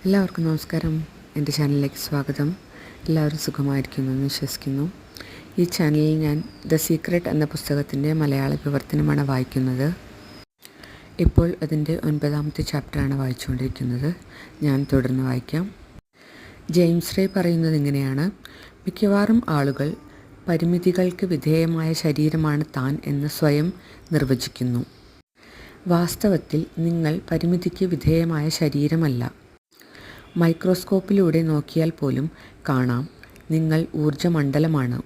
എല്ലാവർക്കും നമസ്കാരം. എൻ്റെ ചാനലിലേക്ക് സ്വാഗതം. എല്ലാവരും സുഖമായിരിക്കുന്നു എന്ന് വിശ്വസിക്കുന്നു. ഈ ചാനലിൽ ഞാൻ ദ സീക്രട്ട് എന്ന പുസ്തകത്തിൻ്റെ മലയാള വിവർത്തനമാണ് വായിക്കുന്നത്. ഇപ്പോൾ അതിൻ്റെ 9ാമത്തെ ചാപ്റ്ററാണ് വായിച്ചുകൊണ്ടിരിക്കുന്നത്. ഞാൻ തുടർന്ന് വായിക്കാം. ജെയിംസ് റേ പറയുന്നത് ഇങ്ങനെയാണ്: മിക്കവാറും ആളുകൾ പരിമിതികൾക്ക് വിധേയമായ ശരീരമാണ് താൻ എന്ന് സ്വയം നിർവചിക്കുന്നു. വാസ്തവത്തിൽ നിങ്ങൾ പരിമിതിക്ക് വിധേയമായ ശരീരമല്ല. മൈക്രോസ്കോപ്പിലൂടെ നോക്കിയാൽ പോലും കാണാം നിങ്ങൾ ഊർജ്ജമണ്ഡലമാണ്.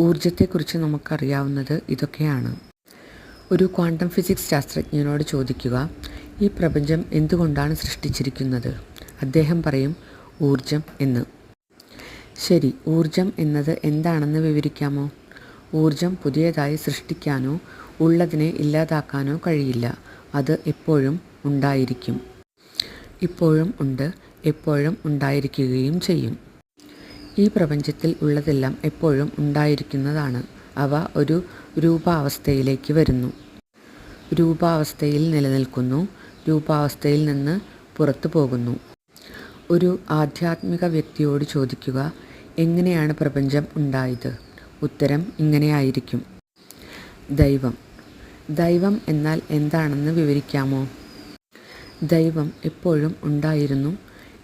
ഊർജ്ജത്തെക്കുറിച്ച് നമുക്കറിയാവുന്നത് ഇതൊക്കെയാണ്. ഒരു ക്വാണ്ടം ഫിസിക്സ് ശാസ്ത്രജ്ഞനോട് ചോദിക്കുക, ഈ പ്രപഞ്ചം എന്തുകൊണ്ടാണ് സൃഷ്ടിച്ചിരിക്കുന്നത്? അദ്ദേഹം പറയും, ഊർജ്ജം എന്ന്. ശരി, ഊർജ്ജം എന്നത് എന്താണെന്ന് വിവരിക്കാമോ? ഊർജ്ജം പുതിയതായി സൃഷ്ടിക്കാനോ ഉള്ളതിനെ ഇല്ലാതാക്കാനോ കഴിയില്ല. അത് എപ്പോഴും ഉണ്ടായിരിക്കും. ഇപ്പോഴും ഉണ്ട്, എപ്പോഴും ഉണ്ടായിരിക്കുകയും ചെയ്യും. ഈ പ്രപഞ്ചത്തിൽ ഉള്ളതെല്ലാം എപ്പോഴും ഉണ്ടായിരിക്കുന്നതാണ്. അവ ഒരു രൂപാവസ്ഥയിലേക്ക് വരുന്നു, രൂപാവസ്ഥയിൽ നിലനിൽക്കുന്നു, രൂപാവസ്ഥയിൽ നിന്ന് പുറത്തു പോകുന്നു. ഒരു ആധ്യാത്മിക വ്യക്തിയോട് ചോദിക്കുക, എങ്ങനെയാണ് പ്രപഞ്ചം ഉണ്ടായത്? ഉത്തരം ഇങ്ങനെയായിരിക്കും: ദൈവം. ദൈവം എന്നാൽ എന്താണെന്ന് വിവരിക്കാമോ? ദൈവം എപ്പോഴും ഉണ്ടായിരുന്നു,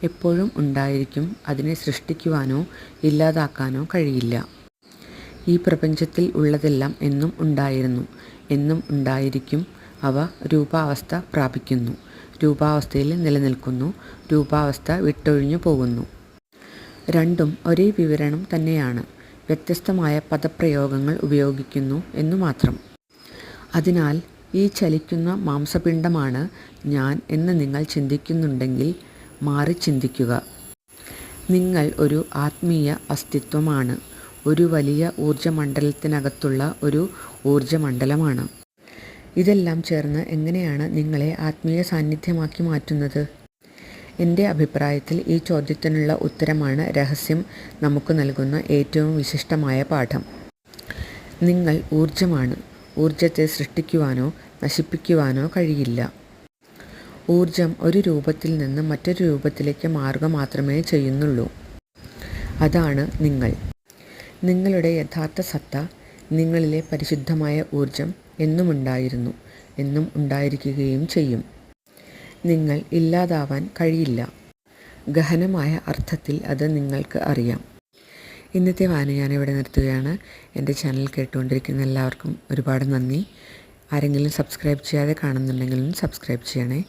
എപ്പോഴും ഉണ്ടായിരിക്കും. അതിനെ സൃഷ്ടിക്കുവാനോ ഇല്ലാതാക്കാനോ കഴിയില്ല. ഈ പ്രപഞ്ചത്തിൽ ഉള്ളതെല്ലാം എന്നും ഉണ്ടായിരുന്നു, എന്നും ഉണ്ടായിരിക്കും. അവ രൂപാവസ്ഥ പ്രാപിക്കുന്നു, രൂപാവസ്ഥയിൽ നിലനിൽക്കുന്നു, രൂപാവസ്ഥ വിട്ടൊഴിഞ്ഞു പോകുന്നു. രണ്ടും ഒരേ വിവരണം തന്നെയാണ്. വ്യത്യസ്തമായ പദപ്രയോഗങ്ങൾ ഉപയോഗിക്കുന്നു എന്നു മാത്രം. അതിനാൽ ഈ ചലിക്കുന്ന മാംസപിണ്ഡമാണ് ഞാൻ എന്ന് നിങ്ങൾ ചിന്തിക്കുന്നുണ്ടെങ്കിൽ മാറി ചിന്തിക്കുക. നിങ്ങൾ ഒരു ആത്മീയ അസ്തിത്വമാണ്, ഒരു വലിയ ഊർജ്ജമണ്ഡലത്തിനകത്തുള്ള ഒരു ഊർജ്ജമണ്ഡലമാണ്. ഇതെല്ലാം ചേർന്ന് എങ്ങനെയാണ് നിങ്ങളെ ആത്മീയ സാന്നിധ്യമാക്കി മാറ്റുന്നത്? എൻ്റെ അഭിപ്രായത്തിൽ ഈ ചോദ്യത്തിനുള്ള ഉത്തരമാണ് രഹസ്യം നമുക്ക് നൽകുന്ന ഏറ്റവും വിശിഷ്ടമായ പാഠം. നിങ്ങൾ ഊർജ്ജമാണ്. ഊർജ്ജത്തെ സൃഷ്ടിക്കുവാനോ നശിപ്പിക്കുവാനോ കഴിയില്ല. ഊർജ്ജം ഒരു രൂപത്തിൽ നിന്ന് മറ്റൊരു രൂപത്തിലേക്ക് മാറുക മാത്രമേ ചെയ്യുന്നുള്ളൂ. അതാണ് നിങ്ങൾ. നിങ്ങളുടെ യഥാർത്ഥ സത്ത, നിങ്ങളിലെ പരിശുദ്ധമായ ഊർജ്ജം എന്നും ഉണ്ടായിരുന്നു, എന്നും ഉണ്ടായിരിക്കുകയും ചെയ്യും. നിങ്ങൾ ഇല്ലാതാവാൻ കഴിയില്ല. ഗഹനമായ അർത്ഥത്തിൽ അത് നിങ്ങൾക്ക് അറിയാം. ഇന്നത്തെ വായന ഞാനിവിടെ നിർത്തുകയാണ്. എൻ്റെ ചാനൽ കേട്ടുകൊണ്ടിരിക്കുന്ന എല്ലാവർക്കും ഒരുപാട് നന്ദി. ആരെങ്കിലും സബ്സ്ക്രൈബ് ചെയ്യാതെ കാണുന്നുണ്ടെങ്കിലും സബ്സ്ക്രൈബ് ചെയ്യണേ.